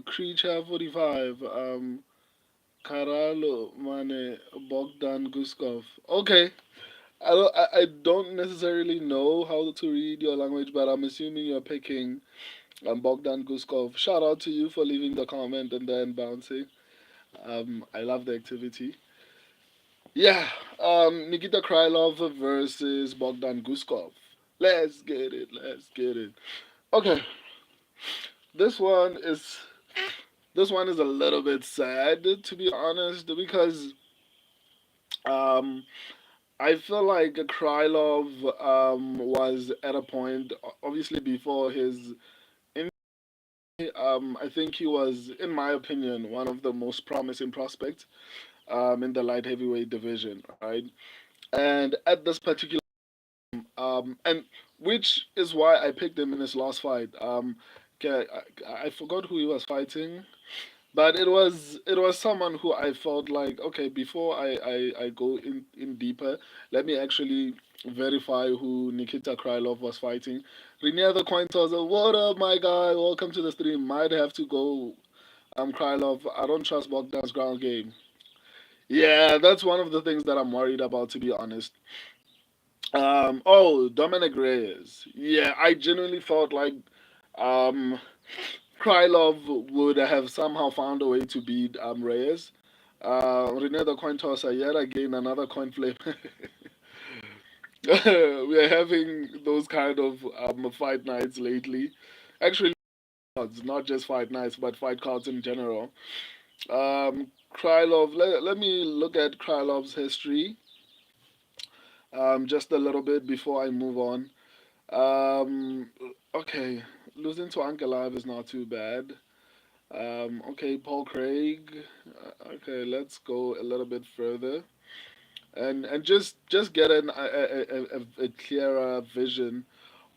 Creature 45. Karalo Mane Bogdan Guskov. Okay. I don't necessarily know how to read your language, but I'm assuming you're picking Bogdan Guskov. Shout out to you for leaving the comment and then bouncing. I love the activity. Yeah, Nikita Krylov versus Bogdan Guskov. Let's get it. Let's get it. Okay, this one is this one is a little bit sad to be honest because um I feel like Krylov was at a point obviously before his I think he was, in my opinion, one of the most promising prospects in the light heavyweight division, right? And at this particular and which is why I picked him in his last fight. I forgot who he was fighting, but it was someone who I felt like okay before I go in deeper, let me actually verify who Nikita Krylov was fighting. Rainier the coin tosser, what up my guy? Welcome to the stream. Might have to go Krylov. I don't trust Bogdan's ground game. Yeah, that's one of the things that I'm worried about to be honest. Oh, Dominic Reyes. Yeah, I genuinely felt like um Krylov would have somehow found a way to beat Reyes. Rene the coin tosser, yet again another coin flip. We are having those kind of fight nights lately. Actually, it's not just fight nights, but fight cards in general. Krylov, let me look at Krylov's history just a little bit before I move on. Um, okay, losing to Ankalaev is not too bad. Okay, Paul Craig. Okay, let's go a little bit further and just get a clearer vision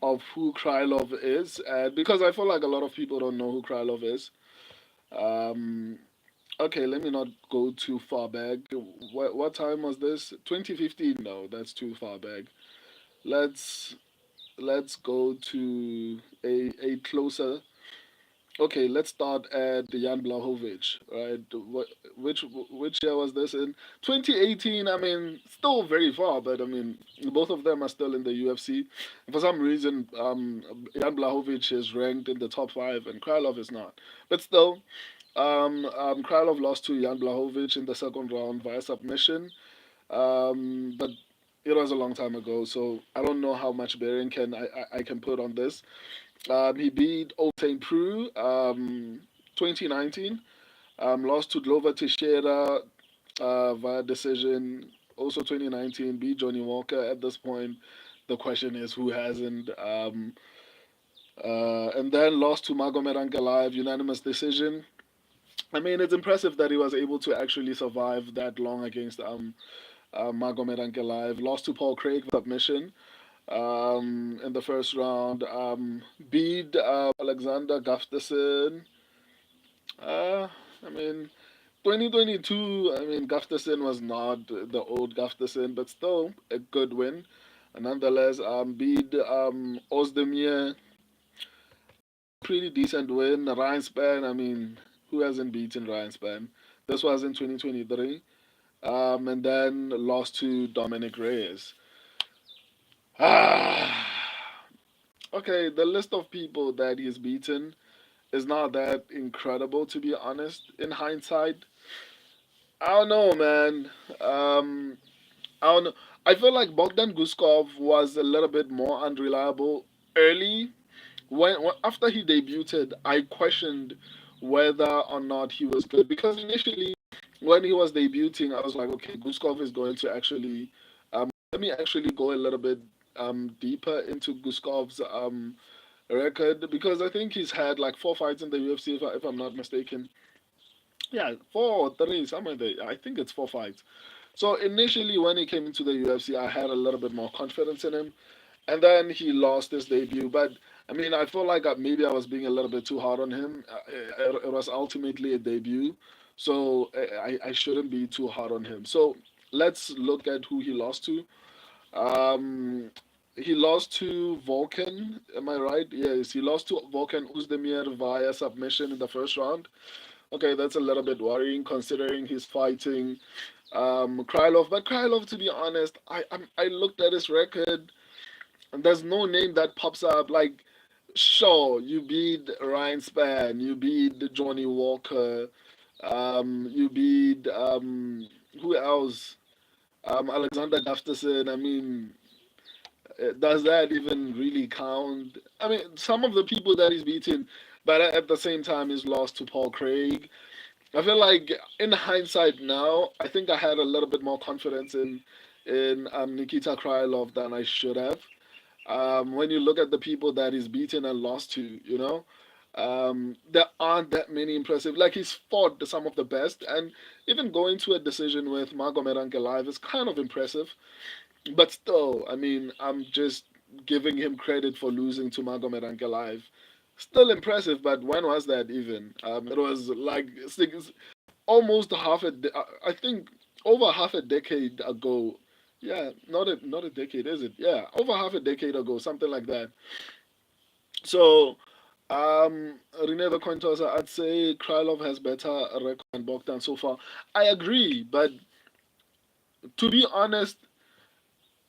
of who Krylov is, and because I feel like a lot of people don't know who Krylov is. Um, okay, let me not go too far back. What time was this? 2015? No, that's too far back. Let's let's go to a closer. Okay, let's start at Jan Blachowicz, right? Which year was this in? 2018. I mean, still very far, but I mean, both of them are still in the UFC. For some reason, Jan Blachowicz is ranked in the top five, and Krylov is not. But still, Krylov lost to Jan Blachowicz in the second round via submission. But it was a long time ago, so I don't know how much bearing I can put on this. He beat Oltain Prue 2019. Lost to Glover Teixeira via decision. Also 2019, beat Johnny Walker. At this point, the question is who hasn't. And then lost to Magomed Ankalaev, unanimous decision. I mean, it's impressive that he was able to actually survive that long against Magomed Ankalaev. Lost to Paul Craig submission in the first round. Beat Alexander Gustafsson. Uh, I mean, 2022, I mean, Gustafsson was not the old Gustafsson, but still a good win. Nonetheless, beat Ozdemir, pretty decent win. Ryan Span, I mean, who hasn't beaten Ryan Span? This was in 2023. And then lost to Dominic Reyes. Ah, okay, the list of people that he's beaten is not that incredible, to be honest. In hindsight, I don't know, man. I don't know. I feel like Bogdan Guskov was a little bit more unreliable early. When after he debuted, I questioned whether or not he was good because initially, when he was debuting, I was like, okay, Guskov is going to actually. Let me actually go a little bit deeper into Guskov's record because I think he's had like four fights in the UFC if I'm not mistaken. Yeah, four or three, somewhere there. I think it's four fights. So initially, when he came into the UFC, I had a little bit more confidence in him, and then he lost his debut. But I mean, I feel like maybe I was being a little bit too hard on him. It was ultimately a debut, so I shouldn't be too hard on him. So let's look at who he lost to. Um, He lost to Volkan. Am I right? Yes, he lost to Volkan Uzdemir via submission in the first round. Okay, that's a little bit worrying considering he's fighting Krylov. But Krylov, to be honest, I looked at his record and there's no name that pops up. Like, sure, you beat Ryan Spann, you beat Johnny Walker, you beat who else? Alexander Gustafsson. I mean, does that even really count? I mean, some of the people that he's beaten, but at the same time, he's lost to Paul Craig. I feel like in hindsight now, I think I had a little bit more confidence in Nikita Krylov than I should have. When you look at the people that he's beaten and lost to, there aren't that many impressive. Like he's fought some of the best, and even going to a decision with Magomed Ankalaev is kind of impressive. But still, I mean, I'm just giving him credit for losing to Magomed Ankalaev. Still impressive, but when was that even? It was like almost I think over half a decade ago. Yeah, not a decade, is it? Yeah, over half a decade ago, something like that. So, Rene the coin tosser, I'd say Krylov has better record than Bogdan so far. I agree, but to be honest,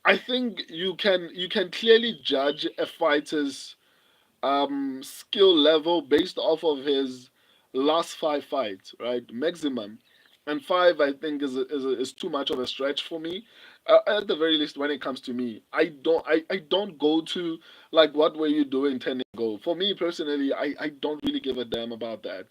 I think you can clearly judge a fighter's skill level based off of his last five fights, right? Maximum. And five, I think, is too much of a stretch for me. At the very least, when it comes to me, I don't go to like what were you doing 10 years ago. For me personally, I don't really give a damn about that.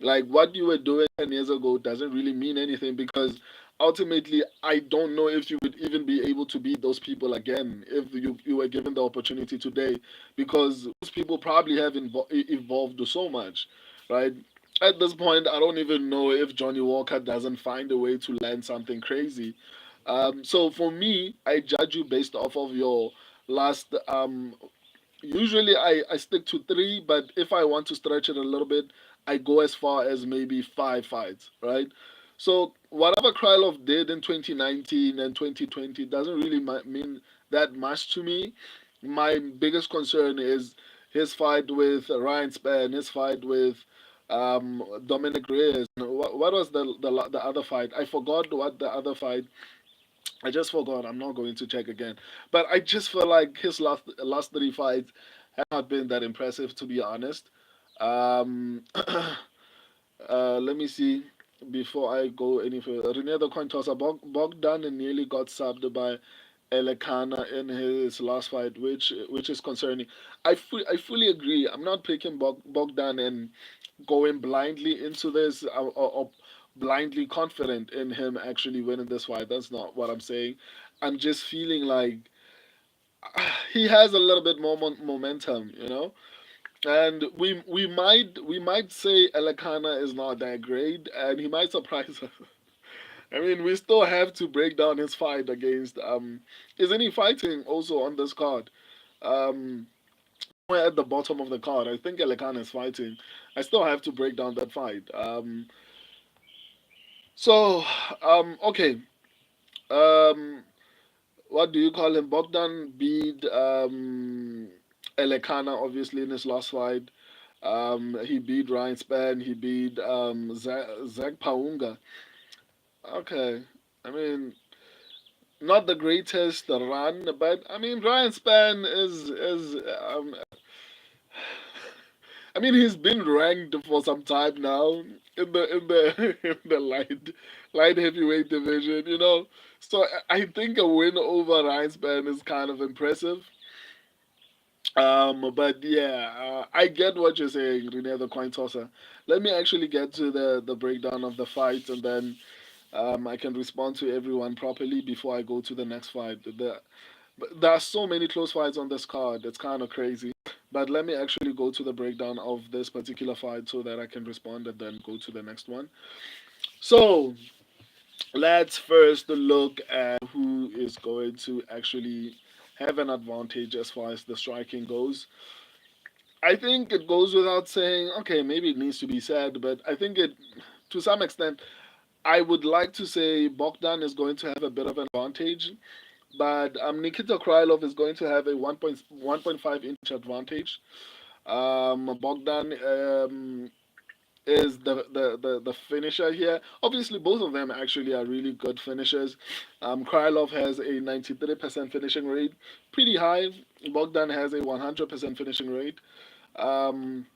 Like what you were doing 10 years ago doesn't really mean anything because ultimately I don't know if you would even be able to beat those people again if you were given the opportunity today because those people probably have evolved so much, right? At this point, I don't even know if Johnny Walker doesn't find a way to land something crazy. So for me, I judge you based off of your last usually I stick to three, but if I want to stretch it a little bit, I go as far as maybe five fights, right? So whatever Krylov did in 2019 and 2020 doesn't really mean that much to me. My biggest concern is his fight with Ryan Spann, his fight with Dominic Reyes. What was the other fight? I forgot what the other fight. I just forgot. I'm not going to check again. But I just feel like his last three fights have not been that impressive, to be honest. Um, let me see. Before I go any further, Rene the coin tosser Bogdan nearly got subbed by Elekana in his last fight, which is concerning. I fully agree. I'm not picking Bogdan and going blindly into this or blindly confident in him actually winning this fight. That's not what I'm saying. I'm just feeling like he has a little bit more momentum, and we might say Elikana is not that great, and he might surprise us. I mean, we still have to break down his fight against. Isn't he fighting also on this card? Um, we're at the bottom of the card. I think Elikana is fighting. I still have to break down that fight. So, okay. Um, what do you call him? Bogdan beat Elekana obviously in his last fight. He beat Ryan Spann. He beat Zach Paunga. Okay, I mean not the greatest run, but I mean Ryan Spann is I mean he's been ranked for some time now in the in the light heavyweight division, So I think a win over Ryan Spann is kind of impressive. But yeah, I get what you're saying, Rene the coin tosser. Let me actually get to the breakdown of the fight, and then I can respond to everyone properly before I go to the next fight. But there are so many close fights on this card. It's kind of crazy. But let me actually go to the breakdown of this particular fight so that I can respond and then go to the next one. So let's first look at who is going to actually have an advantage as far as the striking goes. I think it goes without saying, okay, maybe it needs to be said, but I think to some extent, I would like to say Bogdan is going to have a bit of an advantage but Nikita Krylov is going to have a 1.5 inch advantage. Bogdan is the finisher here. Obviously, both of them actually are really good finishers. Krylov has a 93% finishing rate, pretty high. Bogdan has a 100% finishing rate. Um,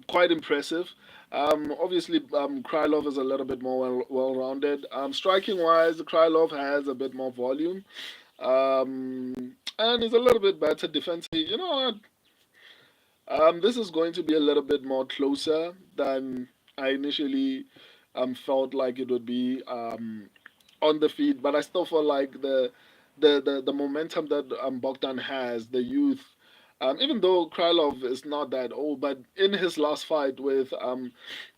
Quite impressive. Obviously, Krylov is a little bit more well-rounded. Striking wise, Krylov has a bit more volume, and is a little bit better defensively. You know what? This is going to be a little bit more closer than I initially felt like it would be on the feet, but I still feel like the momentum that Bogdan has, the youth. Even though Krylov is not that old, but in his last fight with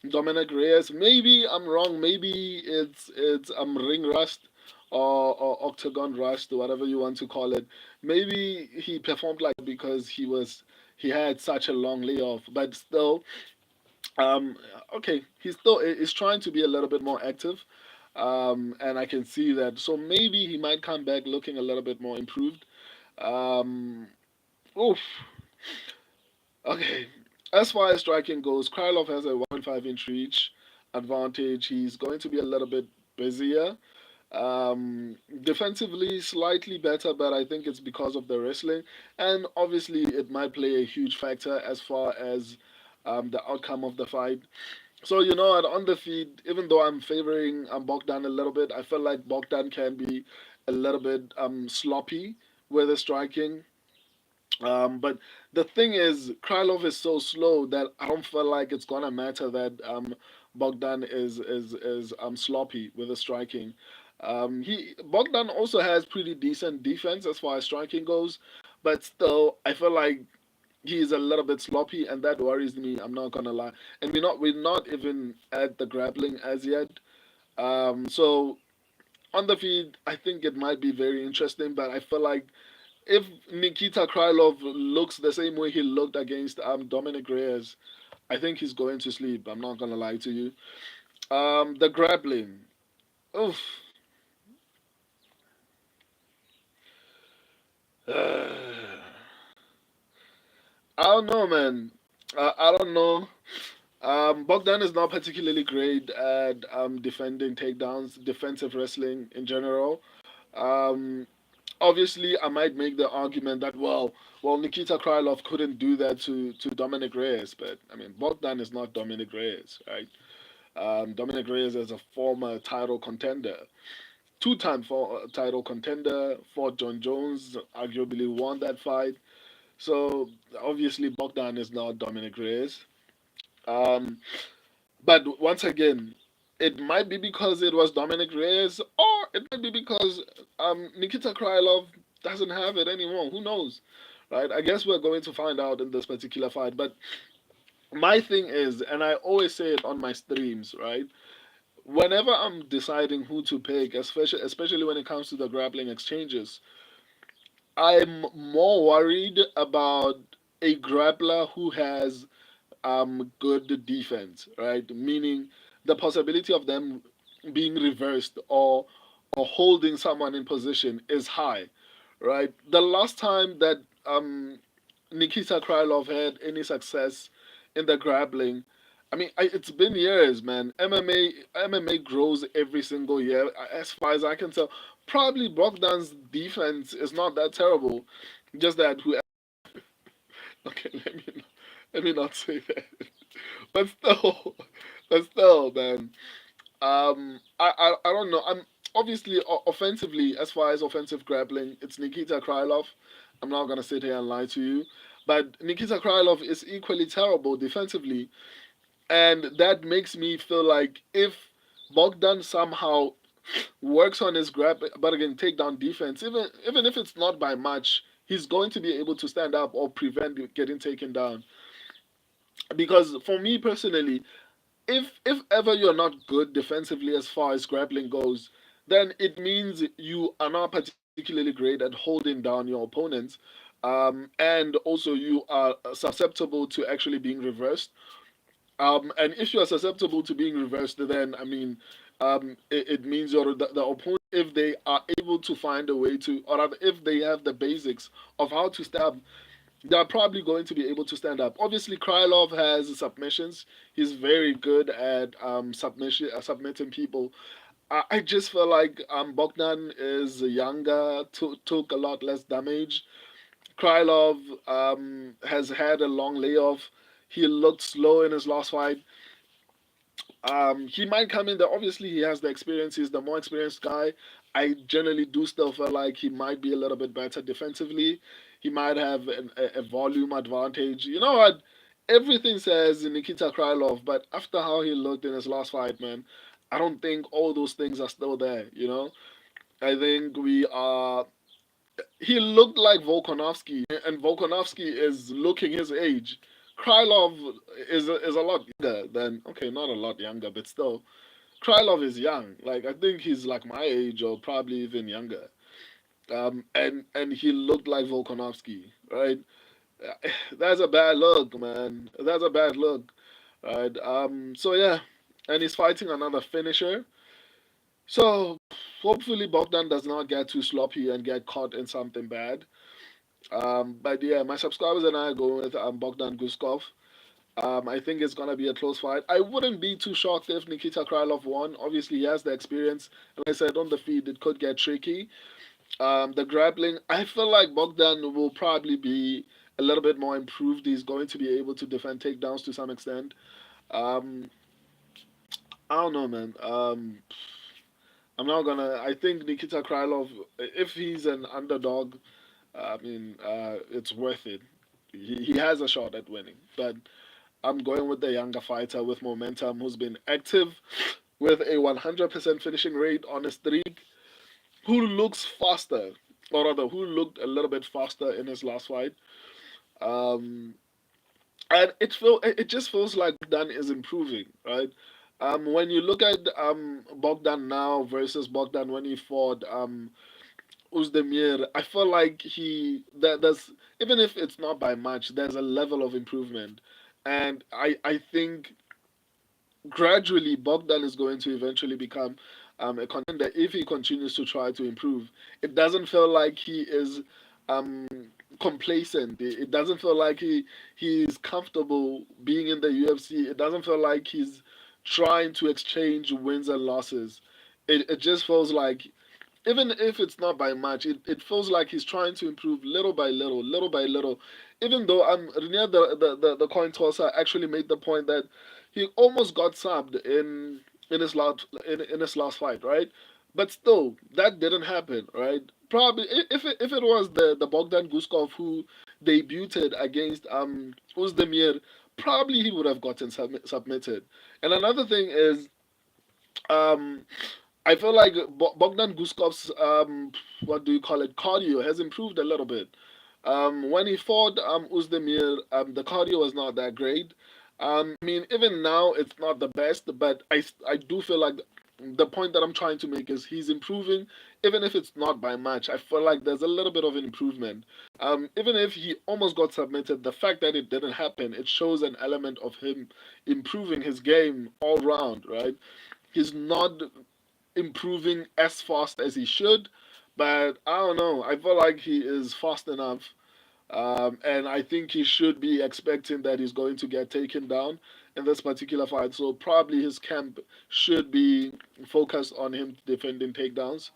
Dominic Reyes, maybe I'm wrong. Maybe it's ring rust or octagon rust, whatever you want to call it. Maybe he performed like because he had such a long layoff, but still, um, okay, he still is trying to be a little bit more active, and I can see that. So maybe he might come back looking a little bit more improved. Um, oof. Okay. As far as striking goes, Krylov has a 1.5 inch reach advantage. He's going to be a little bit busier. Defensively, slightly better, but I think it's because of the wrestling. And obviously, it might play a huge factor as far as the outcome of the fight. So, you know, on the feed, even though I'm favoring Bogdan a little bit, I feel like Bogdan can be a little bit sloppy with the striking. But the thing is, Krylov is so slow that I don't feel like it's gonna matter that Bogdan is sloppy with the striking. He Bogdan also has pretty decent defense as far as striking goes, but still, I feel like he's a little bit sloppy, and that worries me. I'm not gonna lie, and we're not even at the grappling as yet. So on the feed, I think it might be very interesting, but I feel like if Nikita Krylov looks the same way he looked against Dominic Reyes, I think he's going to sleep. I'm not gonna lie to you. The grappling. Oof. I don't know, man. I don't know. Bogdan is not particularly great at defending takedowns, defensive wrestling in general. Um, Obviously, I might make the argument that well, Nikita Krylov couldn't do that to Dominic Reyes, but I mean, Bogdan is not Dominic Reyes, right? Dominic Reyes is a former title contender, two-time title contender. Fought John Jones, arguably won that fight. So obviously, Bogdan is not Dominic Reyes. Um, but once again, it might be because it was Dominic Reyes, or it might be because Nikita Krylov doesn't have it anymore. Who knows, right? I guess we're going to find out in this particular fight. But my thing is, and I always say it on my streams, right? Whenever I'm deciding who to pick, especially when it comes to the grappling exchanges, I'm more worried about a grappler who has good defense, right? Meaning the possibility of them being reversed or holding someone in position is high, right? The last time that Nikita Krylov had any success in the grappling, I mean, it's been years, man. MMA grows every single year, as far as I can tell. Probably Bogdan's defense is not that terrible, just that who. Okay, let me not say that. But still, but still, man. I don't know. I'm obviously offensively, as far as offensive grappling, it's Nikita Krylov. I'm not gonna sit here and lie to you, but Nikita Krylov is equally terrible defensively, and that makes me feel like if Bogdan somehow works on his grab, but again, takedown defense, even if it's not by much, he's going to be able to stand up or prevent getting taken down. Because for me personally, if ever you're not good defensively as far as grappling goes, then it means you are not particularly great at holding down your opponents, and also you are susceptible to actually being reversed. And if you are susceptible to being reversed, then I mean, it means the opponent if they are able to find a way to, or rather, if they have the basics of how to stab, they're probably going to be able to stand up. Obviously, Krylov has submissions. He's very good at submitting people. I just feel like Bogdan is younger, took a lot less damage. Krylov has had a long layoff. He looked slow in his last fight. He might come in there. Obviously, he has the experience. He's the more experienced guy. I generally do still feel like he might be a little bit better defensively. He might have a volume advantage. You know what? Everything says Nikita Krylov, but after how he looked in his last fight, man, I don't think all those things are still there. I think we are. He looked like Volkanovski, and Volkanovski is looking his age. Krylov is a lot younger than, okay, not a lot younger, but still, Krylov is young. Like, I think he's like my age or probably even younger. And he looked like Volkanovski, right? That's a bad look, man. That's a bad look, right? So yeah, and he's fighting another finisher. So hopefully Bogdan does not get too sloppy and get caught in something bad. But yeah, my subscribers and I are going with Bogdan Guskov. I think it's gonna be a close fight. I wouldn't be too shocked if Nikita Krylov won. Obviously, he has the experience, and like I said, on the feet it could get tricky. The grappling, I feel like Bogdan will probably be a little bit more improved. He's going to be able to defend takedowns to some extent. Um, I don't know, man. I'm not gonna. I think Nikita Krylov, if he's an underdog, it's worth it. He has a shot at winning, but I'm going with the younger fighter with momentum who's been active with a 100% finishing rate on a streak, who looks faster, or rather, who looked a little bit faster in his last fight. Um, and it just feels like Bogdan is improving, right? When you look at Bogdan now versus Bogdan when he fought Uzdemir, I feel like there's, even if it's not by much, there's a level of improvement, and I think gradually Bogdan is going to eventually become a contender if he continues to try to improve. It doesn't feel like he is um, complacent. It doesn't feel like he's comfortable being in the UFC. It doesn't feel like he's trying to exchange wins and losses. It just feels like, even if it's not by much, it feels like he's trying to improve little by little, little by little. Even though Renier, the coin tosser, actually made the point that he almost got subbed in his last fight, right? But still, that didn't happen, right? Probably if it was the Bogdan Guskov who debuted against Uzdemir, probably he would have gotten submitted. And another thing is, um I feel like Bogdan Guskov's what do you call it, cardio has improved a little bit. When he fought Uzdemir, the cardio was not that great. I mean, even now it's not the best, but I do feel like the point that I'm trying to make is he's improving, even if it's not by much. I feel like there's a little bit of an improvement. Even if he almost got submitted, the fact that it didn't happen, it shows an element of him improving his game all round, right? He's not improving as fast as he should, but I don't know. I feel like he is fast enough, and I think he should be expecting that he's going to get taken down in this particular fight. So probably his camp should be focused on him defending takedowns.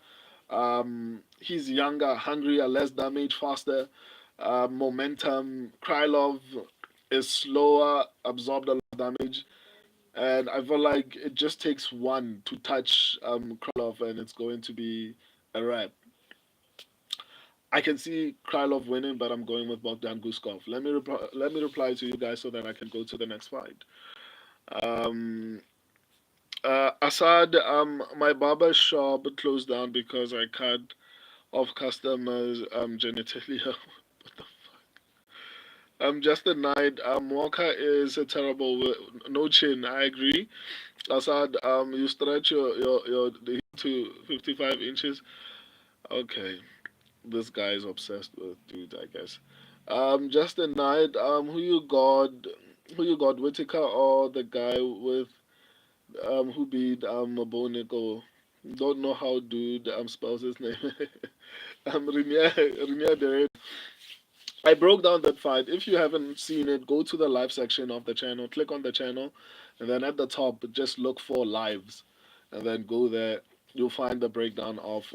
He's younger, hungrier, less damage, faster, momentum. Krylov is slower, absorbed a lot of damage. And I feel like it just takes one to touch Krylov, and it's going to be a wrap. I can see Krylov winning, but I'm going with Bogdan Guskov. Let me reply to you guys so that I can go to the next fight. Um, Assad, my barber shop closed down because I cut off customers' genitalia. What the just a night. Walker is a terrible. No chin. I agree. Assad, you stretch your the hip to 55 inches. Okay, this guy is obsessed with dude, I guess. Just a night. Who you got? Who you got? Whitaker or the guy with who beat Maboniko? Don't know how dude spells his name. Renier. I broke down that fight. If you haven't seen it, go to the live section of the channel, click on the channel, and then at the top, just look for lives, and then go there. You'll find the breakdown of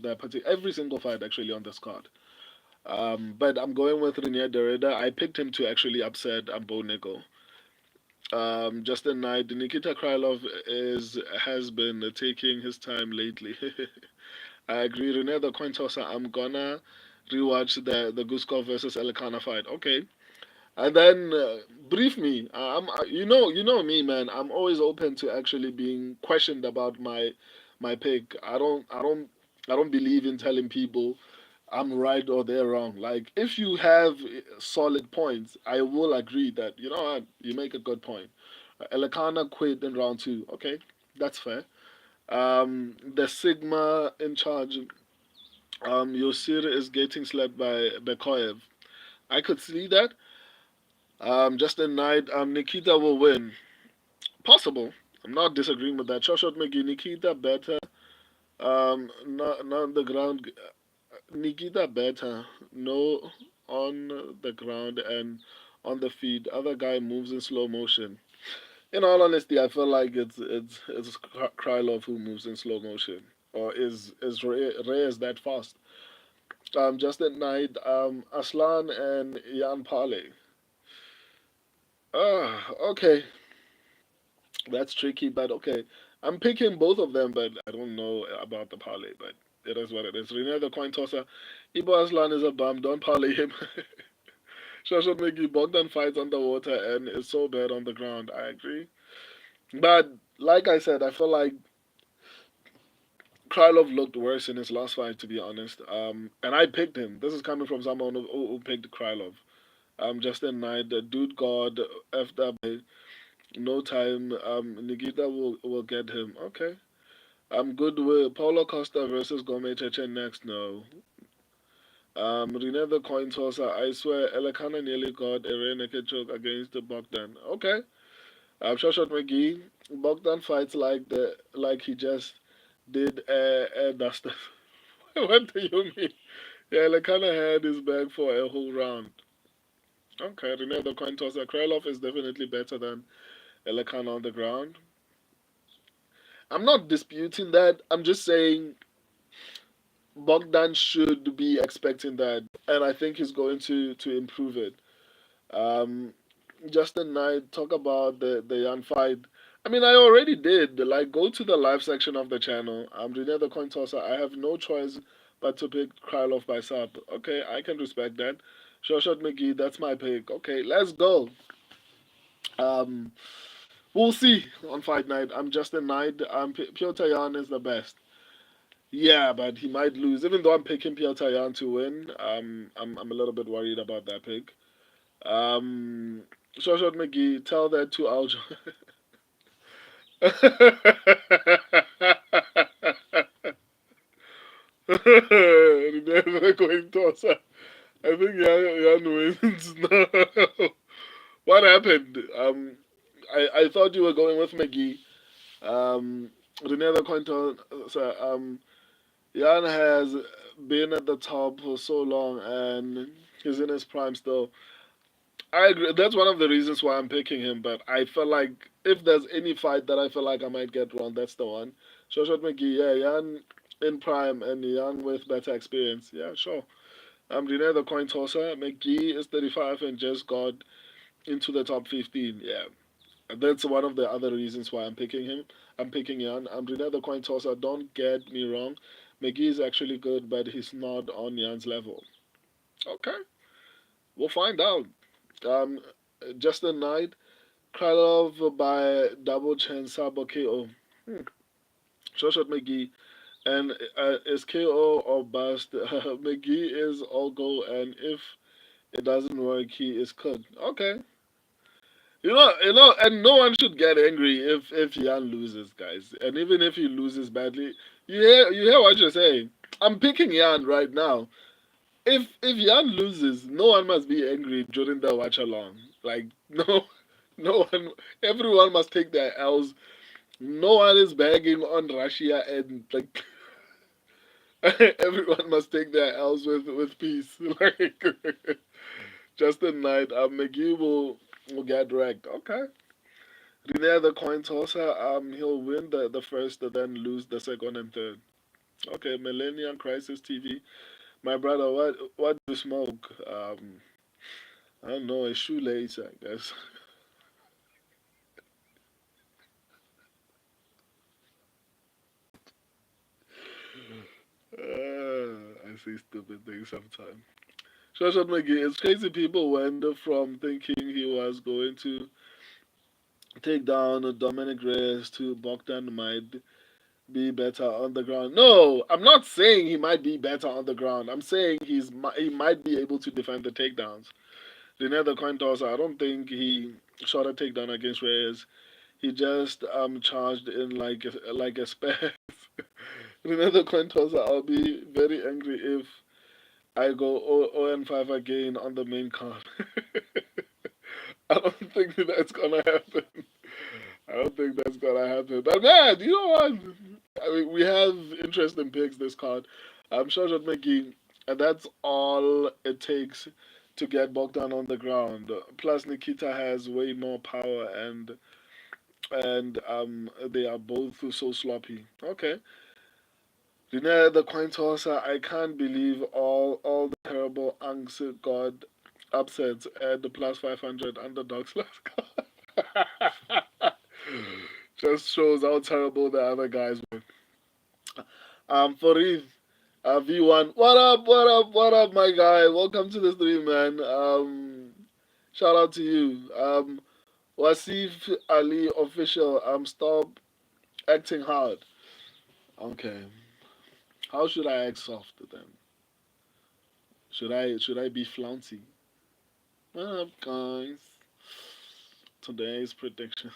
that particular every single fight actually on this card. But I'm going with Renier Derrida. I picked him to actually upset Bo Nickel. Justin Knight, Nikita Krylov has been taking his time lately. I agree. Rene the coin tosser. I'm gonna rewatch the Guskov versus Elikana fight. Okay, and then brief me. You know me, man. I'm always open to actually being questioned about my pick. I don't believe in telling people I'm right or they're wrong. Like if you have solid points, I will agree that you know what you make a good point. Elikana quit in round two. Okay, that's fair. The Sigma in charge. Yosir is getting slapped by Bekoyev. I could see that. Just a night. Nikita will win. Possible. I'm not disagreeing with that. Shoshot McGee, Nikita better. Not the ground. Nikita better. No, on the ground and on the feet. Other guy moves in slow motion. In all honesty, I feel like it's Krylov who moves in slow motion, or is Reyes that fast? Just at night, Aslan and Jan Pale. Okay, that's tricky, but okay. I'm picking both of them, but I don't know about the Pale, but it is what it is. Rene the coin tosser. Ibo Aslan is a bum. Don't parlay him. Shashot Miki Bogdan fights underwater and is so bad on the ground. I agree. But like I said, I feel like Krylov looked worse in his last fight, to be honest. And I picked him. This is coming from someone who picked Krylov. Justin Knight, the dude god, after no time. Nikita will get him. Okay. I'm good with Paulo Costa versus Gome Chechen next. No. Rene the coin tosser. I swear, Elekana nearly got a rear naked choke against the Bogdan. Okay. Shoshat McGee. Bogdan fights like he just did air duster. What do you mean? Yeah, Elekana had his bag for a whole round. Okay, Rene the coin tosser. Krylov is definitely better than Elekana on the ground. I'm not disputing that. I'm just saying Bogdan should be expecting that, and I think he's going to improve it. Um, Justin Knight, talk about the Yan fight. I mean, I already did. Like, go to the live section of the channel. I'm Rene the coin tosser. I have no choice but to pick Krylov by sub. Okay, I can respect that. Shoshat McGee, that's my pick. Okay, let's go. Um, we'll see on fight night. I'm Justin Knight. Piotr Yan is the best. Yeah, but he might lose. Even though I'm picking Piotr Yan to win, I'm a little bit worried about that pick. Um, Shoshot McGee, tell that to Aljo. Never going toss. I think Yan wins now. What happened? I thought you were going with McGee. Rene the coin toss. Jan has been at the top for so long and he's in his prime still. I agree. That's one of the reasons why I'm picking him. But I feel like if there's any fight that I feel like I might get wrong, that's the one. Shoshot McGee, yeah, Jan in prime and Jan with better experience. Yeah, sure. Rene the coin tosser. McGee is 35 and just got into the top 15. Yeah, that's one of the other reasons why I'm picking him. I'm picking Jan. Rene the coin tosser. Don't get me wrong. McGee is actually good, but he's not on Jan's level. Okay, we'll find out. Um, just a night. Krylov by double chain sub or KO. Hmm. Shoshat McGee. And is KO or bust? McGee is all go, and if it doesn't work, he is cooked. Okay. And no one should get angry if Jan loses, guys. And even if he loses badly, you hear what you're saying. I'm picking Jan right now. If Jan loses, no one must be angry during the watch along. Like no, no one. Everyone must take their L's No one is bagging on Russia, and like everyone must take their L's with peace. Like Justin Knight, McGee will get wrecked. Okay. Rene the coin tosser, he'll win the first, and then lose the second and third. Okay, Millennium Crisis TV. My brother, what do you smoke? I don't know, a shoelace, I guess. I see stupid things sometimes. Shoshat McGee, it's crazy people went from thinking he was going to take down Dominic Reyes to Bogdan might be better on the ground. No, I'm not saying he might be better on the ground. I'm saying he might be able to defend the takedowns. Rene the coin tosser, I don't think he shot a takedown against Reyes. He just charged in like a spaz. Rene the coin tosser, I'll be very angry if I go 0 and 5 again on the main card. I don't think that's gonna happen. I don't think that's gonna happen. But man, you know what? I mean, we have interesting picks this card. I'm sure Shot McGee, and that's all it takes to get Bogdan on the ground. Plus, Nikita has way more power, and they are both so sloppy. Okay, the coin tosser. I can't believe all the terrible angst got upsets at the plus 500 underdogs last card. Just shows how terrible the other guys were. Farid, V1, what up, what up, what up, my guy? Welcome to the stream, man. Shout out to you. Wasif Ali official. Stop acting hard. Okay. How should I act soft then? Should I be flouncy? What up, guys? Today's prediction.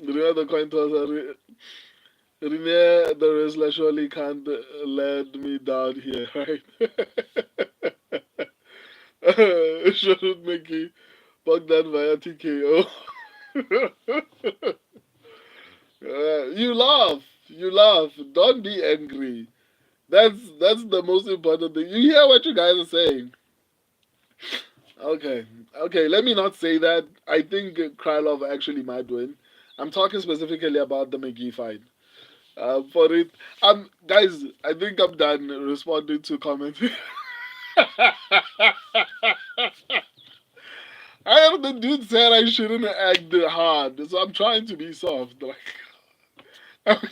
The other coin toss. Rene, the wrestler surely can't let me down here, right? Shouldn't make you fuck that via TKO. You laugh. You laugh. Don't be angry. That's the most important thing. You hear what you guys are saying. Okay. Okay, let me not say that. I think Krylov actually might win. I'm talking specifically about the McGee fight. For it, guys, I think I'm done responding to comments. I am the dude said I shouldn't act hard, so I'm trying to be soft. Guys,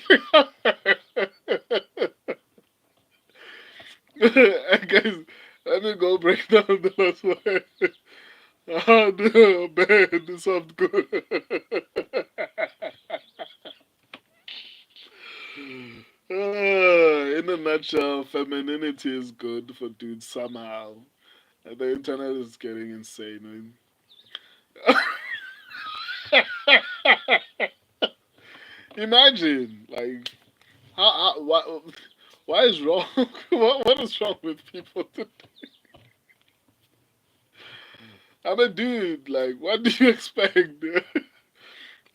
let me go break down the last one. Hard, bad, soft, good. In a nutshell, femininity is good for dudes somehow. And the internet is getting insane. Imagine, like, why is wrong? What is wrong with people today? I'm a dude. Like, what do you expect?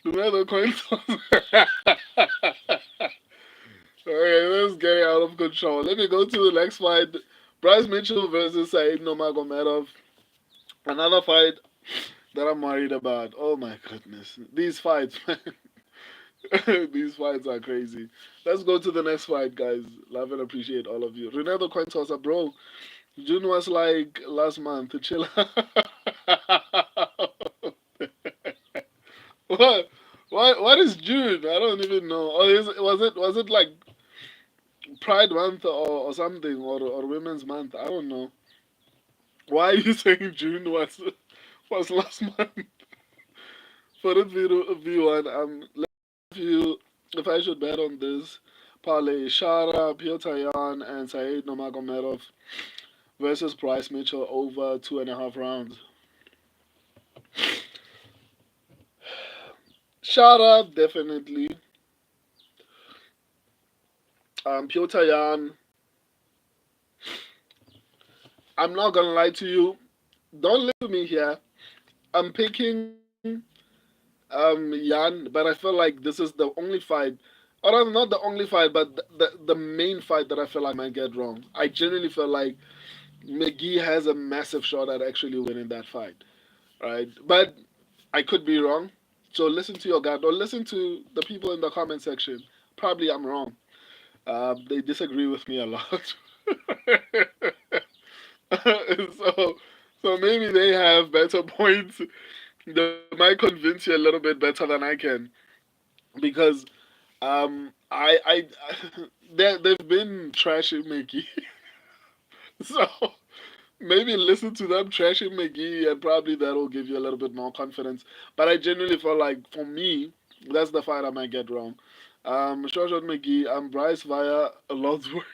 Another coin toss. Okay, let's get out of control. Let me go to the next fight. Bryce Mitchell versus Said Nurmagomedov. Another fight that I'm worried about. Oh my goodness. These fights, man. These fights are crazy. Let's go to the next fight, guys. Love and appreciate all of you. Ronaldo coin tosser, bro. June was like last month. Chill out. What? What is June? I don't even know. Or was it like Pride Month or something or Women's Month? I don't know. Why are you saying June was last month? For the V1, if I should bet on this, parlay Shara, Piotr Yan, and Said Nomagomedov versus Bryce Mitchell over 2.5 rounds. Shara definitely. Piotr Yan. I'm not gonna lie to you. Don't listen to me here. I'm picking Jan, but I feel like this is the only fight, or rather not the only fight, but the main fight that I feel like I might get wrong. I genuinely feel like McGee has a massive shot at actually winning that fight, right? But I could be wrong. So listen to your gut or listen to the people in the comment section. Probably I'm wrong. They disagree with me a lot. so so maybe they have better points. They might convince you a little bit better than I can because I they've been trashing Mickey, so maybe listen to them trashing McGee, and probably that'll give you a little bit more confidence. But I genuinely feel like for me, that's the fight I might get wrong. Shoshan McGee, Bryce via a lot's work.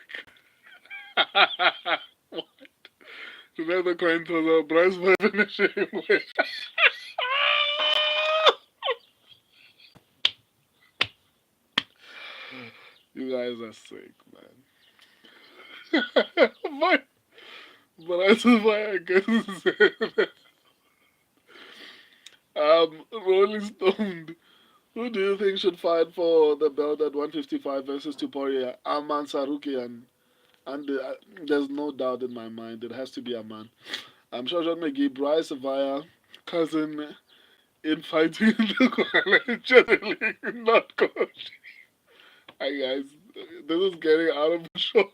What? Remember coin toss, Bryce via finishing way. You guys are sick, man. Bryce via guess. Rolling Stone. Who do you think should fight for the belt at 155 versus Tuporia? Aman Sarukian. And there's no doubt in my mind it has to be Aman. I'm sure John McGee, Bryce via cousin in fighting in the Kuala League, not coach. Hi guys, this is getting out of control.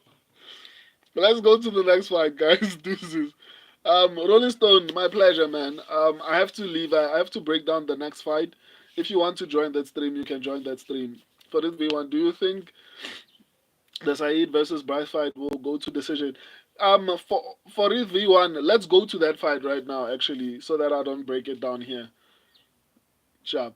Let's go to the next fight, guys. Deuces. Rolling Stone, my pleasure, man. I have to leave. I have to break down the next fight. If you want to join that stream, you can join that stream. For this V1, do you think the Saeed versus Bryce fight will go to decision? For this V1, let's go to that fight right now, actually, so that I don't break it down here. Sharp.